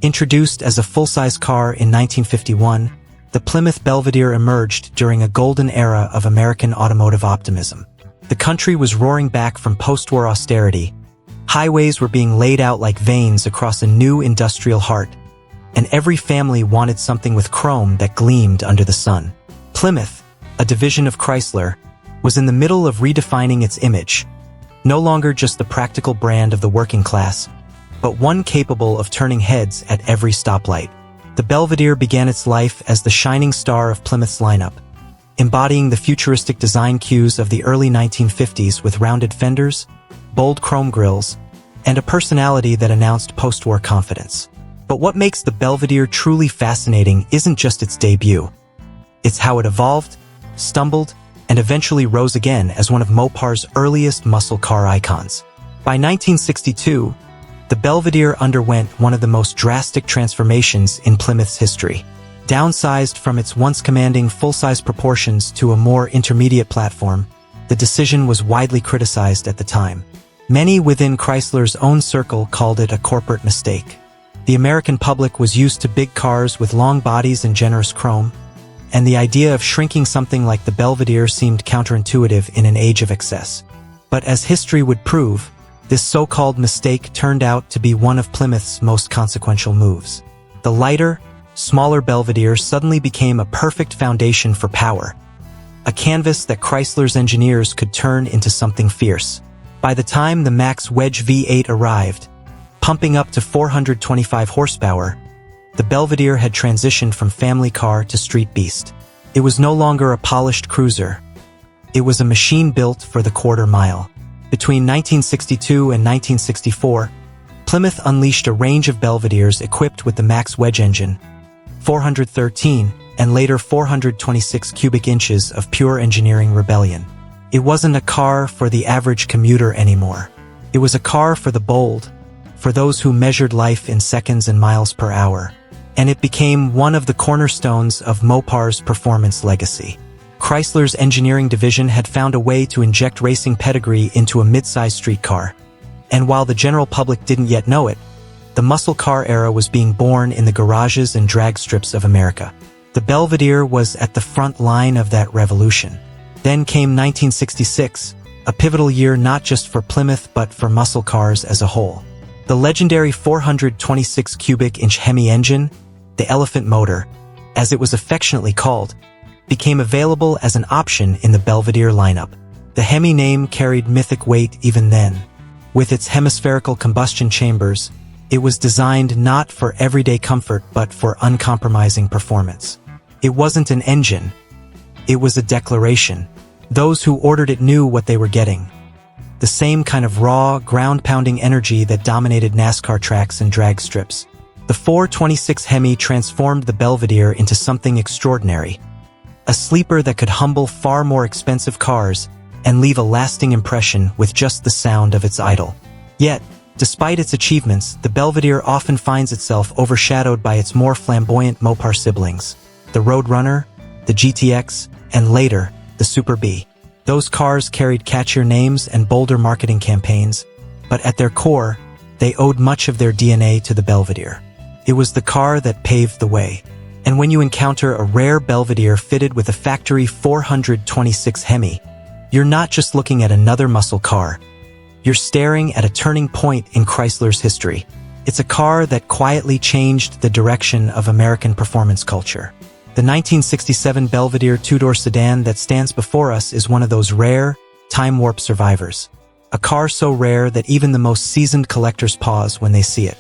Introduced as a full-size car in 1951, the Plymouth Belvedere emerged during a golden era of American automotive optimism. The country was roaring back from post-war austerity. Highways were being laid out like veins across a new industrial heart, and every family wanted something with chrome that gleamed under the sun. Plymouth, a division of Chrysler, was in the middle of redefining its image, no longer just the practical brand of the working class, but one capable of turning heads at every stoplight. The Belvedere began its life as the shining star of Plymouth's lineup, embodying the futuristic design cues of the early 1950s with rounded fenders, bold chrome grilles, and a personality that announced post-war confidence. But what makes the Belvedere truly fascinating isn't just its debut. It's how it evolved, stumbled, and eventually rose again as one of Mopar's earliest muscle car icons. By 1962, the Belvedere underwent one of the most drastic transformations in Plymouth's history. Downsized from its once commanding full-size proportions to a more intermediate platform, the decision was widely criticized at the time. Many within Chrysler's own circle called it a corporate mistake. The American public was used to big cars with long bodies and generous chrome, and the idea of shrinking something like the Belvedere seemed counterintuitive in an age of excess. But as history would prove, this so-called mistake turned out to be one of Plymouth's most consequential moves. The lighter, smaller Belvedere suddenly became a perfect foundation for power, a canvas that Chrysler's engineers could turn into something fierce. By the time the Max Wedge V8 arrived, pumping up to 425 horsepower, the Belvedere had transitioned from family car to street beast. It was no longer a polished cruiser. It was a machine built for the quarter mile. Between 1962 and 1964, Plymouth unleashed a range of Belvederes equipped with the Max Wedge engine, 413, and later 426 cubic inches of pure engineering rebellion. It wasn't a car for the average commuter anymore. It was a car for the bold, for those who measured life in seconds and miles per hour. And it became one of the cornerstones of Mopar's performance legacy. Chrysler's engineering division had found a way to inject racing pedigree into a mid-size street car. And while the general public didn't yet know it, the muscle car era was being born in the garages and drag strips of America. The Belvedere was at the front line of that revolution. Then came 1966, a pivotal year not just for Plymouth but for muscle cars as a whole. The legendary 426 cubic inch Hemi engine, the elephant motor, as it was affectionately called, became available as an option in the Belvedere lineup. The Hemi name carried mythic weight even then. With its hemispherical combustion chambers, it was designed not for everyday comfort but for uncompromising performance. It wasn't an engine. It was a declaration. Those who ordered it knew what they were getting. The same kind of raw, ground-pounding energy that dominated NASCAR tracks and drag strips. The 426 Hemi transformed the Belvedere into something extraordinary. A sleeper that could humble far more expensive cars and leave a lasting impression with just the sound of its idle. Yet, despite its achievements, the Belvedere often finds itself overshadowed by its more flamboyant Mopar siblings, the Roadrunner, the GTX, and later, the Super B. Those cars carried catchier names and bolder marketing campaigns, but at their core, they owed much of their DNA to the Belvedere. It was the car that paved the way. And when you encounter a rare Belvedere fitted with a factory 426 Hemi, you're not just looking at another muscle car. You're staring at a turning point in Chrysler's history. It's a car that quietly changed the direction of American performance culture. The 1967 Belvedere two-door sedan that stands before us is one of those rare, time-warp survivors. A car so rare that even the most seasoned collectors pause when they see it.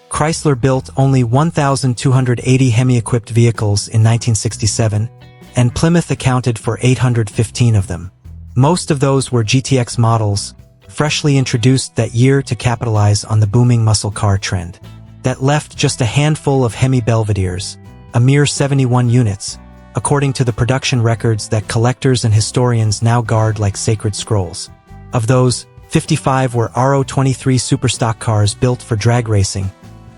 Chrysler built only 1,280 Hemi-equipped vehicles in 1967, and Plymouth accounted for 815 of them. Most of those were GTX models, freshly introduced that year to capitalize on the booming muscle car trend. That left just a handful of Hemi Belvederes, a mere 71 units, according to the production records that collectors and historians now guard like sacred scrolls. Of those, 55 were RO23 superstock cars built for drag racing,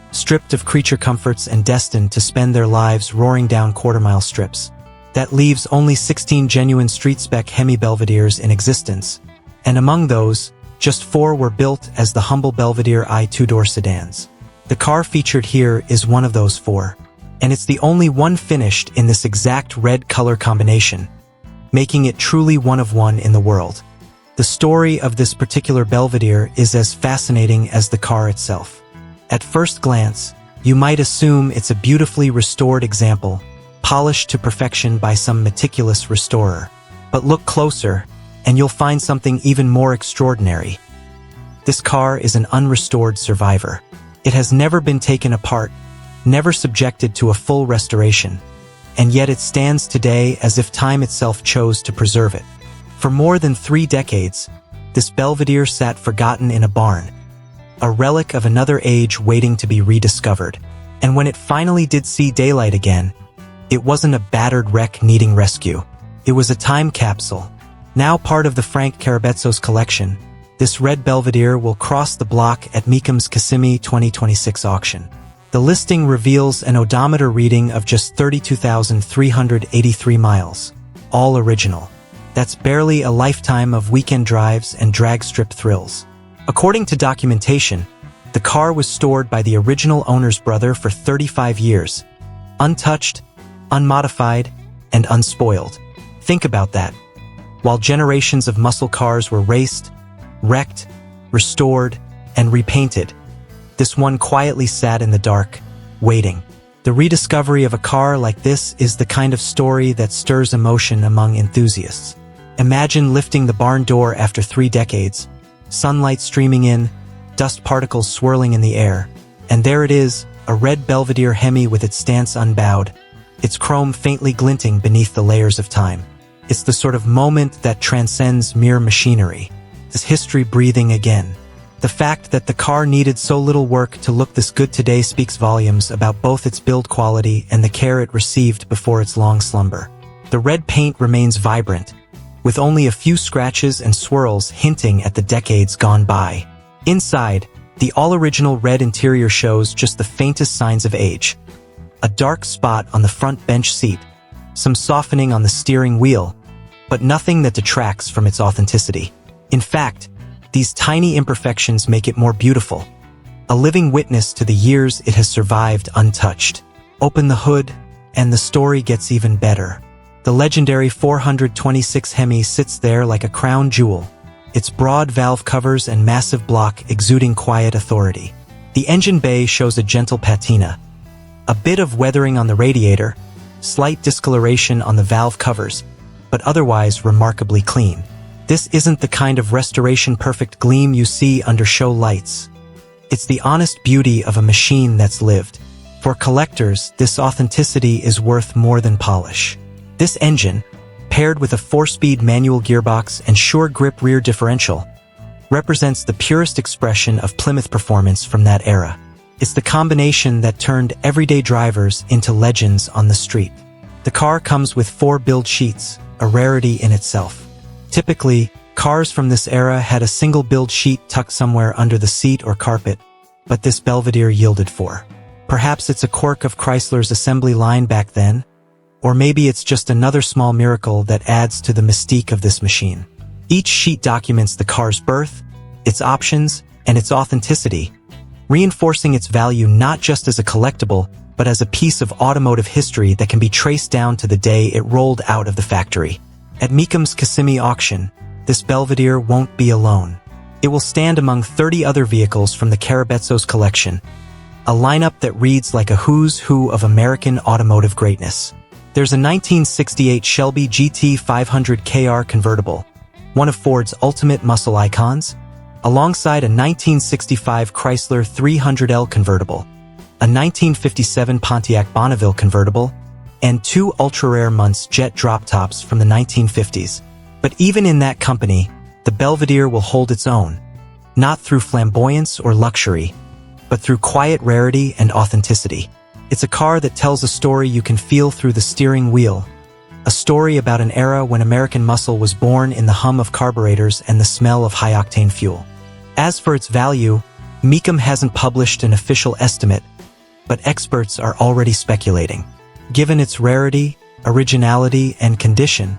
stripped of creature comforts and destined to spend their lives roaring down quarter-mile strips. That leaves only 16 genuine street-spec Hemi Belvederes in existence, and among those, just 4 were built as the humble Belvedere I two-door sedans. The car featured here is one of those four, and it's the only one finished in this exact red color combination, making it truly one of one in the world. The story of this particular Belvedere is as fascinating as the car itself. At first glance, you might assume it's a beautifully restored example, polished to perfection by some meticulous restorer. But look closer, and you'll find something even more extraordinary. This car is an unrestored survivor. It has never been taken apart, never subjected to a full restoration, and yet it stands today as if time itself chose to preserve it. For more than 3 decades, this Belvedere sat forgotten in a barn, a relic of another age waiting to be rediscovered. And when it finally did see daylight again, it wasn't a battered wreck needing rescue. It was a time capsule. Now part of the Frank Carabezzo's collection, this red Belvedere will cross the block at Meekham's Kissimmee 2026 auction. The listing reveals an odometer reading of just 32,383 miles, all original. That's barely a lifetime of weekend drives and drag strip thrills. According to documentation, the car was stored by the original owner's brother for 35 years, untouched, unmodified, and unspoiled. Think about that. While generations of muscle cars were raced, wrecked, restored, and repainted, this one quietly sat in the dark, waiting. The rediscovery of a car like this is the kind of story that stirs emotion among enthusiasts. Imagine lifting the barn door after 3 decades, sunlight streaming in, dust particles swirling in the air, and there it is, a red Belvedere Hemi with its stance unbowed, its chrome faintly glinting beneath the layers of time. It's the sort of moment that transcends mere machinery. This history breathing again. The fact that the car needed so little work to look this good today speaks volumes about both its build quality and the care it received before its long slumber. The red paint remains vibrant, with only a few scratches and swirls hinting at the decades gone by. Inside, the all-original red interior shows just the faintest signs of age. A dark spot on the front bench seat, some softening on the steering wheel, but nothing that detracts from its authenticity. In fact, these tiny imperfections make it more beautiful, a living witness to the years it has survived untouched. Open the hood, and the story gets even better. The legendary 426 Hemi sits there like a crown jewel, its broad valve covers and massive block exuding quiet authority. The engine bay shows a gentle patina, a bit of weathering on the radiator, slight discoloration on the valve covers, but otherwise remarkably clean. This isn't the kind of restoration-perfect gleam you see under show lights. It's the honest beauty of a machine that's lived. For collectors, this authenticity is worth more than polish. This engine, paired with a 4-speed manual gearbox and sure grip rear differential, represents the purest expression of Plymouth performance from that era. It's the combination that turned everyday drivers into legends on the street. The car comes with 4 build sheets, a rarity in itself. Typically, cars from this era had a single build sheet tucked somewhere under the seat or carpet, but this Belvedere yielded 4. Perhaps it's a quirk of Chrysler's assembly line back then, or maybe it's just another small miracle that adds to the mystique of this machine. Each sheet documents the car's birth, its options, and its authenticity, reinforcing its value not just as a collectible, but as a piece of automotive history that can be traced down to the day it rolled out of the factory. At Meekham's Kissimmee auction, this Belvedere won't be alone. It will stand among 30 other vehicles from the Carabezzo's collection, a lineup that reads like a who's who of American automotive greatness. There's a 1968 Shelby GT 500 KR convertible, one of Ford's ultimate muscle icons, alongside a 1965 Chrysler 300L convertible, a 1957 Pontiac Bonneville convertible, and 2 ultra-rare Muntz jet drop-tops from the 1950s. But even in that company, the Belvedere will hold its own, not through flamboyance or luxury, but through quiet rarity and authenticity. It's a car that tells a story you can feel through the steering wheel, a story about an era when American muscle was born in the hum of carburetors and the smell of high-octane fuel. As for its value, Meekham hasn't published an official estimate, but experts are already speculating. Given its rarity, originality, and condition,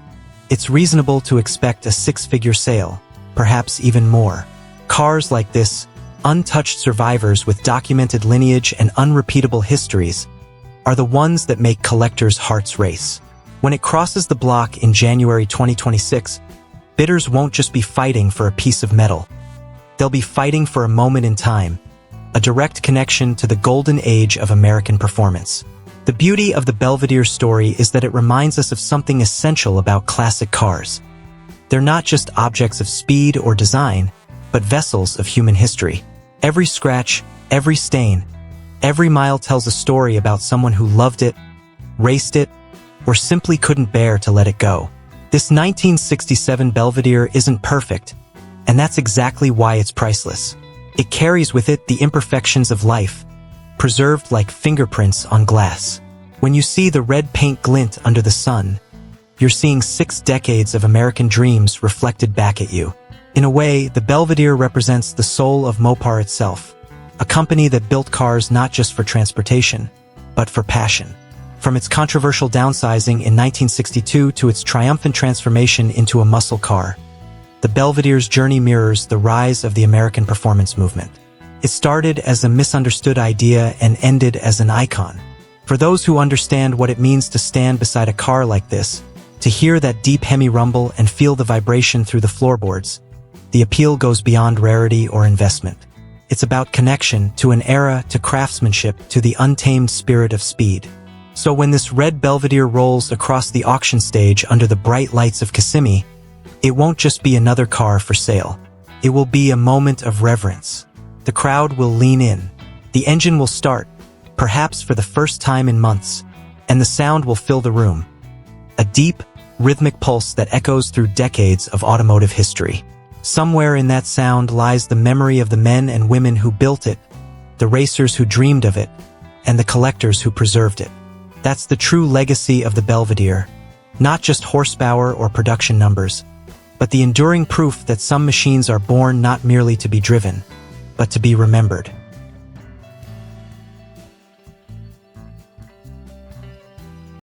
it's reasonable to expect a 6-figure sale, perhaps even more. Cars like this, untouched survivors with documented lineage and unrepeatable histories, are the ones that make collectors' hearts race. When it crosses the block in January 2026, bidders won't just be fighting for a piece of metal. They'll be fighting for a moment in time, a direct connection to the golden age of American performance. The beauty of the Belvedere story is that it reminds us of something essential about classic cars. They're not just objects of speed or design, but vessels of human history. Every scratch, every stain, every mile tells a story about someone who loved it, raced it, or simply couldn't bear to let it go. This 1967 Belvedere isn't perfect, and that's exactly why it's priceless. It carries with it the imperfections of life, preserved like fingerprints on glass. When you see the red paint glint under the sun, you're seeing 6 decades of American dreams reflected back at you. In a way, the Belvedere represents the soul of Mopar itself, a company that built cars not just for transportation, but for passion. From its controversial downsizing in 1962 to its triumphant transformation into a muscle car, the Belvedere's journey mirrors the rise of the American performance movement. It started as a misunderstood idea and ended as an icon. For those who understand what it means to stand beside a car like this, to hear that deep Hemi rumble and feel the vibration through the floorboards, the appeal goes beyond rarity or investment. It's about connection to an era, to craftsmanship, to the untamed spirit of speed. So when this red Belvedere rolls across the auction stage under the bright lights of Kissimmee, it won't just be another car for sale. It will be a moment of reverence. The crowd will lean in. The engine will start, perhaps for the first time in months, and the sound will fill the room. A deep, rhythmic pulse that echoes through decades of automotive history. Somewhere in that sound lies the memory of the men and women who built it, the racers who dreamed of it, and the collectors who preserved it. That's the true legacy of the Belvedere, not just horsepower or production numbers, but the enduring proof that some machines are born not merely to be driven, but to be remembered.